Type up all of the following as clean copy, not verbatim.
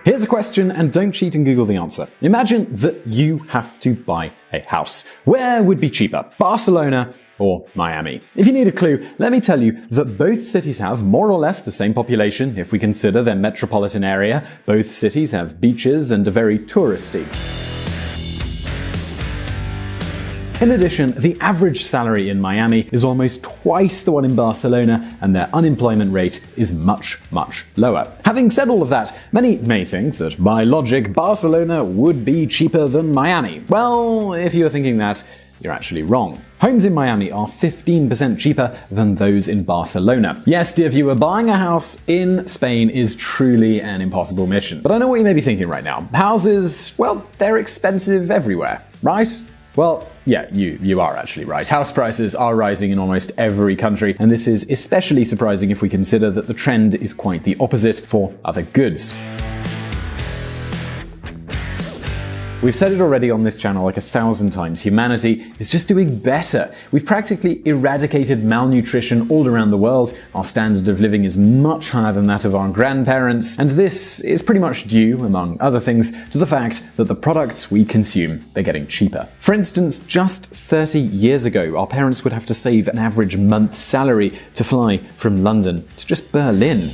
Here's a question, and don't cheat and Google the answer. Imagine that you have to buy a house. Where would be cheaper, Barcelona or Miami? If you need a clue, let me tell you that both cities have more or less the same population if we consider their metropolitan area. Both cities have beaches and are very touristy. In addition, the average salary in Miami is almost twice the one in Barcelona, and their unemployment rate is much, much lower. Having said all of that, many may think that by logic, Barcelona would be cheaper than Miami. Well, if you are thinking that, you're actually wrong. Homes in Miami are 15% cheaper than those in Barcelona. Yes, dear viewer, buying a house in Spain is truly an impossible mission. But I know what you may be thinking right now. Houses, well, they're expensive everywhere, right? Well, yeah, you are actually right. House prices are rising in almost every country, and this is especially surprising if we consider that the trend is quite the opposite for other goods. We've said it already on this channel like 1,000 times. Humanity is just doing better. We've practically eradicated malnutrition all around the world. Our standard of living is much higher than that of our grandparents. And this is pretty much due, among other things, to the fact that the products we consume, they're getting cheaper. For instance, just 30 years ago, our parents would have to save an average month's salary to fly from London to just Berlin.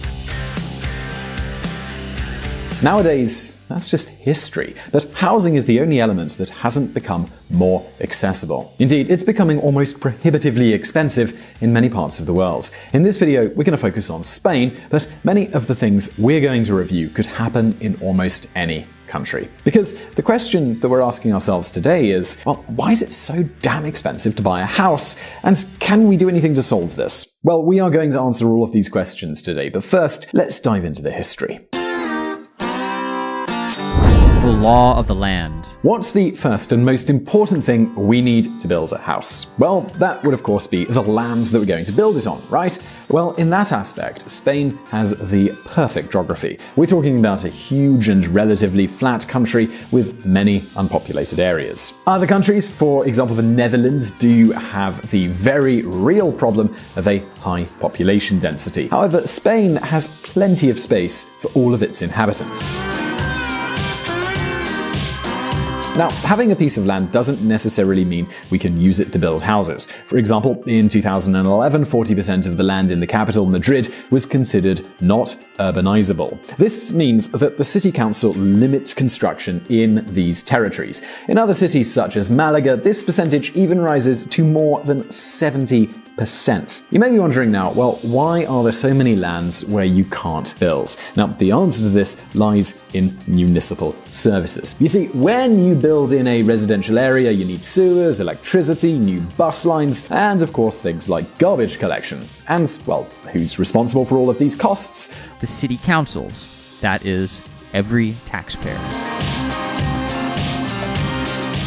Nowadays, that's just history. But housing is the only element that hasn't become more accessible. Indeed, it's becoming almost prohibitively expensive in many parts of the world. In this video, we're going to focus on Spain, but many of the things we're going to review could happen in almost any country. Because the question that we're asking ourselves today is, well, why is it so damn expensive to buy a house? And can we do anything to solve this? Well, we are going to answer all of these questions today, but first, let's dive into the history. The law of the land. What's the first and most important thing we need to build a house? Well, that would of course be the land that we're going to build it on, right? Well, in that aspect, Spain has the perfect geography. We're talking about a huge and relatively flat country with many unpopulated areas. Other countries, for example the Netherlands, do have the very real problem of a high population density. However, Spain has plenty of space for all of its inhabitants. Now, having a piece of land doesn't necessarily mean we can use it to build houses. For example, in 2011, 40% of the land in the capital, Madrid, was considered not urbanizable. This means that the city council limits construction in these territories. In other cities such as Malaga, this percentage even rises to more than 70%. You may be wondering now, well, why are there so many lands where you can't build? Now, the answer to this lies in municipal services. You see, when you build in a residential area, you need sewers, electricity, new bus lines, and of course things like garbage collection. And, well, who's responsible for all of these costs? The city councils. That is, every taxpayer.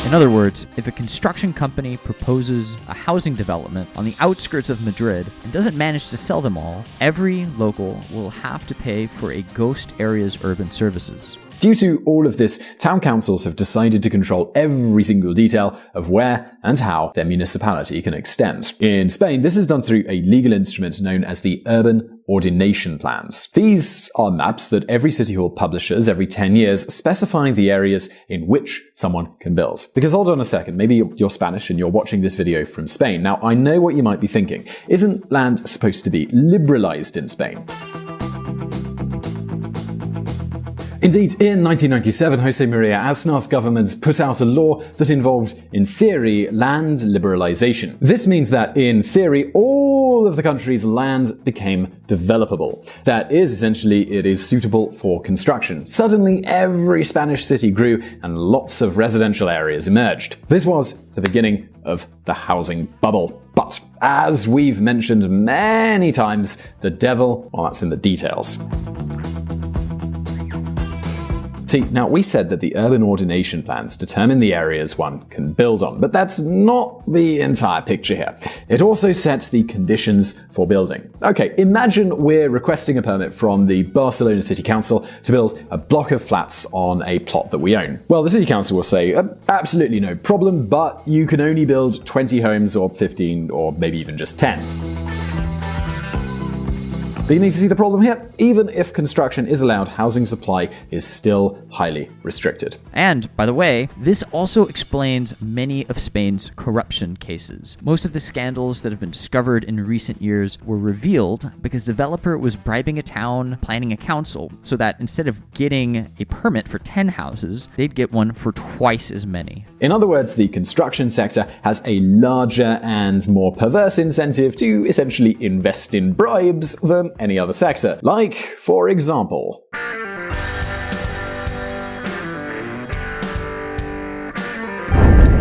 In other words, if a construction company proposes a housing development on the outskirts of Madrid and doesn't manage to sell them all, every local will have to pay for a ghost area's urban services. Due to all of this, town councils have decided to control every single detail of where and how their municipality can extend. In Spain, this is done through a legal instrument known as the Urban Ordination Plans. These are maps that every city hall publishes every 10 years, specifying the areas in which someone can build. Because hold on a second, maybe you're Spanish and you're watching this video from Spain. Now, I know what you might be thinking. Isn't land supposed to be liberalized in Spain? Indeed, in 1997, José María Aznar's government put out a law that involved, in theory, land liberalization. This means that, in theory, all of the country's land became developable. That is, essentially, it is suitable for construction. Suddenly, every Spanish city grew and lots of residential areas emerged. This was the beginning of the housing bubble. But, as we've mentioned many times, the devil, well, that's in the details. See, now we said that the urban ordination plans determine the areas one can build on, but that's not the entire picture here. It also sets the conditions for building. Okay, imagine we're requesting a permit from the Barcelona City Council to build a block of flats on a plot that we own. Well, the City Council will say, absolutely no problem, but you can only build 20 homes or 15 or maybe even just 10. Beginning to see the problem here? Even if construction is allowed, housing supply is still highly restricted. And, by the way, this also explains many of Spain's corruption cases. Most of the scandals that have been discovered in recent years were revealed because the developer was bribing a town, planning a council, so that instead of getting a permit for 10 houses, they'd get one for twice as many. In other words, the construction sector has a larger and more perverse incentive to essentially invest in bribes than any other sector. Like, for example,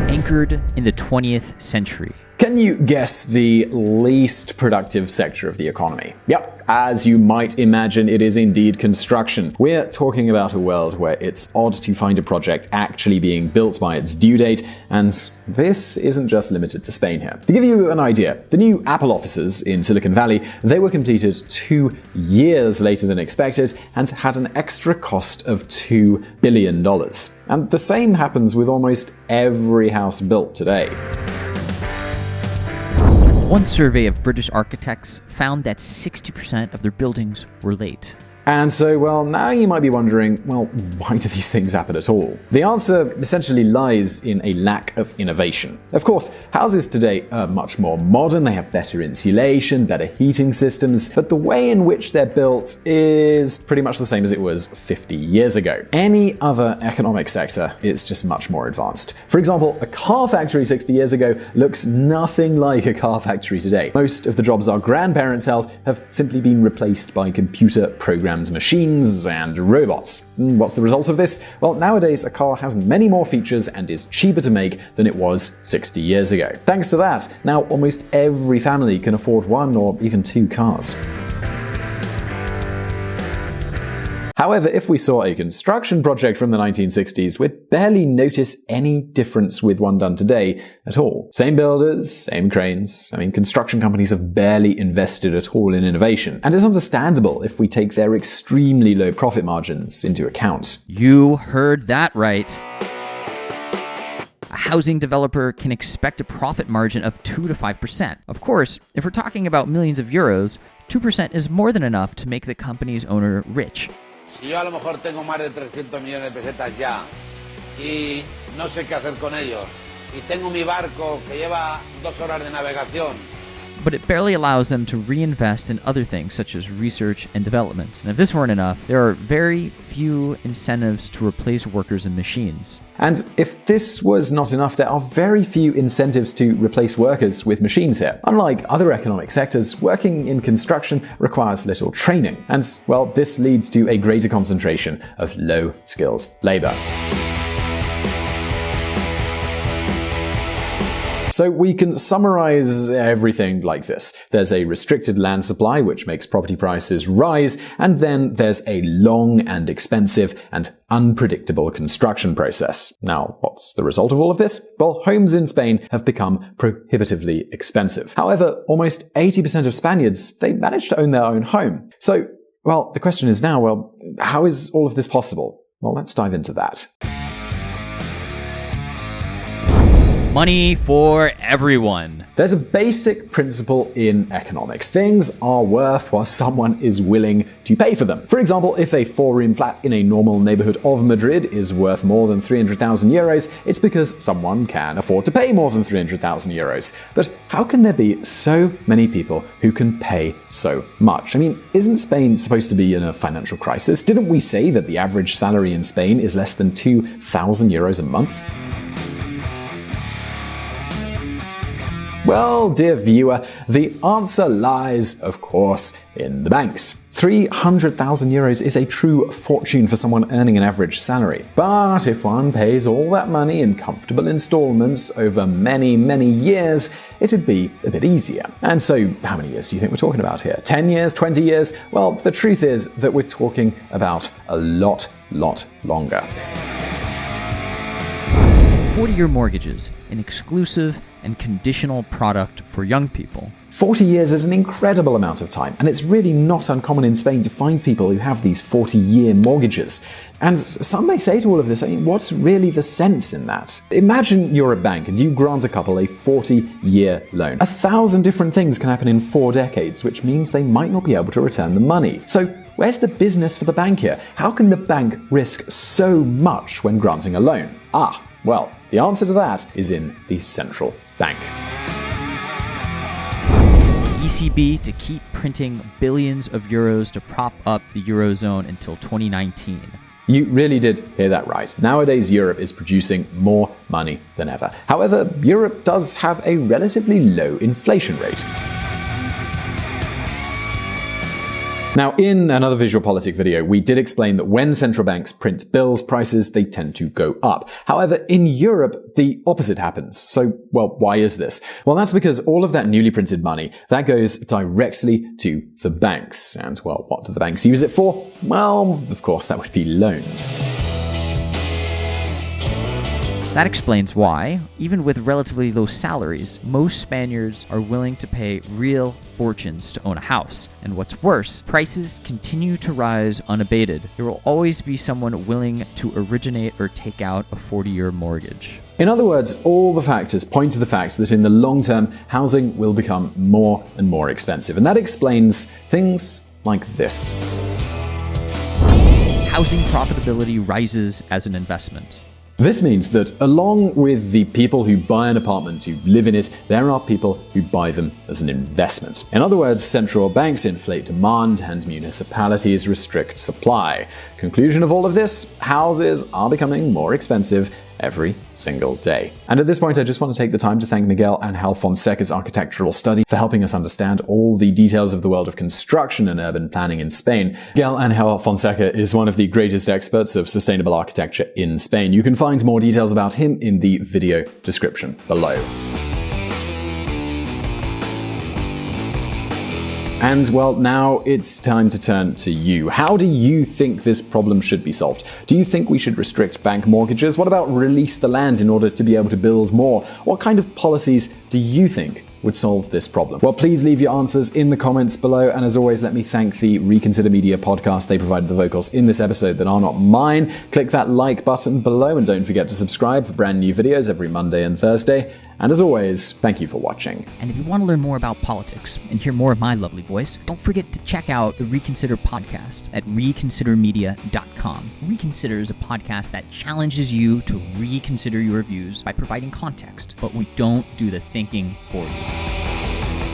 anchored in the 20th century. Can you guess the least productive sector of the economy? Yep, as you might imagine, it is indeed construction. We're talking about a world where it's odd to find a project actually being built by its due date, and this isn't just limited to Spain here. To give you an idea, the new Apple offices in Silicon Valley, they were completed 2 years later than expected and had an extra cost of $2 billion. And the same happens with almost every house built today. One survey of British architects found that 60% of their buildings were late. And so, well, now you might be wondering, well, why do these things happen at all? The answer essentially lies in a lack of innovation. Of course, houses today are much more modern, they have better insulation, better heating systems, but the way in which they're built is pretty much the same as it was 50 years ago. Any other economic sector is just much more advanced. For example, a car factory 60 years ago looks nothing like a car factory today. Most of the jobs our grandparents held have simply been replaced by computer programmed machines and robots. What's the result of this? Well, nowadays a car has many more features and is cheaper to make than it was 60 years ago. Thanks to that, now almost every family can afford 1 or even 2 cars. However, if we saw a construction project from the 1960s, we'd barely notice any difference with one done today at all. Same builders, same cranes. Construction companies have barely invested at all in innovation. And it's understandable if we take their extremely low profit margins into account. You heard that right. A housing developer can expect a profit margin of 2 to 5%. Of course, if we're talking about millions of euros, 2% is more than enough to make the company's owner rich. Si yo a lo mejor tengo más de 300 millones de pesetas ya y no sé qué hacer con ellos y tengo mi barco que lleva 2 horas de navegación. But it barely allows them to reinvest in other things such as research and development. And if this weren't enough, there are very few incentives to replace workers and machines. And if this was not enough, there are very few incentives to replace workers with machines here. Unlike other economic sectors, working in construction requires little training. And, well, this leads to a greater concentration of low-skilled labor. So we can summarize everything like this. There's a restricted land supply, which makes property prices rise, and then there's a long and expensive and unpredictable construction process. Now, what's the result of all of this? Well, homes in Spain have become prohibitively expensive. However, almost 80% of Spaniards, they manage to own their own home. So, well, the question is now, well, how is all of this possible? Well, let's dive into that. Money for everyone. There's a basic principle in economics. Things are worth what someone is willing to pay for them. For example, if a 4-room flat in a normal neighborhood of Madrid is worth more than 300,000 euros, it's because someone can afford to pay more than 300,000 euros. But how can there be so many people who can pay so much? Isn't Spain supposed to be in a financial crisis? Didn't we say that the average salary in Spain is less than 2,000 euros a month? Well, dear viewer, the answer lies, of course, in the banks. 300,000 euros is a true fortune for someone earning an average salary. But if one pays all that money in comfortable installments over many, many years, it'd be a bit easier. And so, how many years do you think we're talking about here? 10 years? 20 years? Well, the truth is that we're talking about a lot longer. 40-year mortgages, an exclusive and conditional product for young people. 40 years is an incredible amount of time, and it's really not uncommon in Spain to find people who have these 40-year mortgages. And some may say to all of this, what's really the sense in that? Imagine you're a bank and you grant a couple a 40-year loan. 1,000 different things can happen in 4 decades, which means they might not be able to return the money. So where's the business for the bank here? How can the bank risk so much when granting a loan? Well, the answer to that is in the central bank. ECB to keep printing billions of euros to prop up the Eurozone until 2019. You really did hear that right. Nowadays, Europe is producing more money than ever. However, Europe does have a relatively low inflation rate. Now, in another VisualPolitik video, we did explain that when central banks print bills, prices, they tend to go up. However, in Europe, the opposite happens. So, why is this? Well, that's because all of that newly printed money, that goes directly to the banks. And, what do the banks use it for? Well, of course, that would be loans. That explains why, even with relatively low salaries, most Spaniards are willing to pay real fortunes to own a house. And what's worse, prices continue to rise unabated. There will always be someone willing to originate or take out a 40-year mortgage. In other words, all the factors point to the fact that in the long term, housing will become more and more expensive. And that explains things like this. Housing profitability rises as an investment. This means that along with the people who buy an apartment to live in it, there are people who buy them as an investment. In other words, central banks inflate demand and municipalities restrict supply. Conclusion of all of this, houses are becoming more expensive every single day. And at this point, I just want to take the time to thank Miguel Angel Fonseca's architectural study for helping us understand all the details of the world of construction and urban planning in Spain. Miguel Angel Fonseca is one of the greatest experts of sustainable architecture in Spain. You can find more details about him in the video description below. And now it's time to turn to you. How do you think this problem should be solved? Do you think we should restrict bank mortgages? What about release the land in order to be able to build more? What kind of policies do you think would solve this problem? Well, please leave your answers in the comments below. And as always, let me thank the Reconsider Media podcast. They provided the vocals in this episode that are not mine. Click that like button below and don't forget to subscribe for brand new videos every Monday and Thursday. And as always, thank you for watching. And if you want to learn more about politics and hear more of my lovely voice, don't forget to check out the Reconsider podcast at reconsidermedia.com. Reconsider is a podcast that challenges you to reconsider your views by providing context, but we don't do the thinking for you.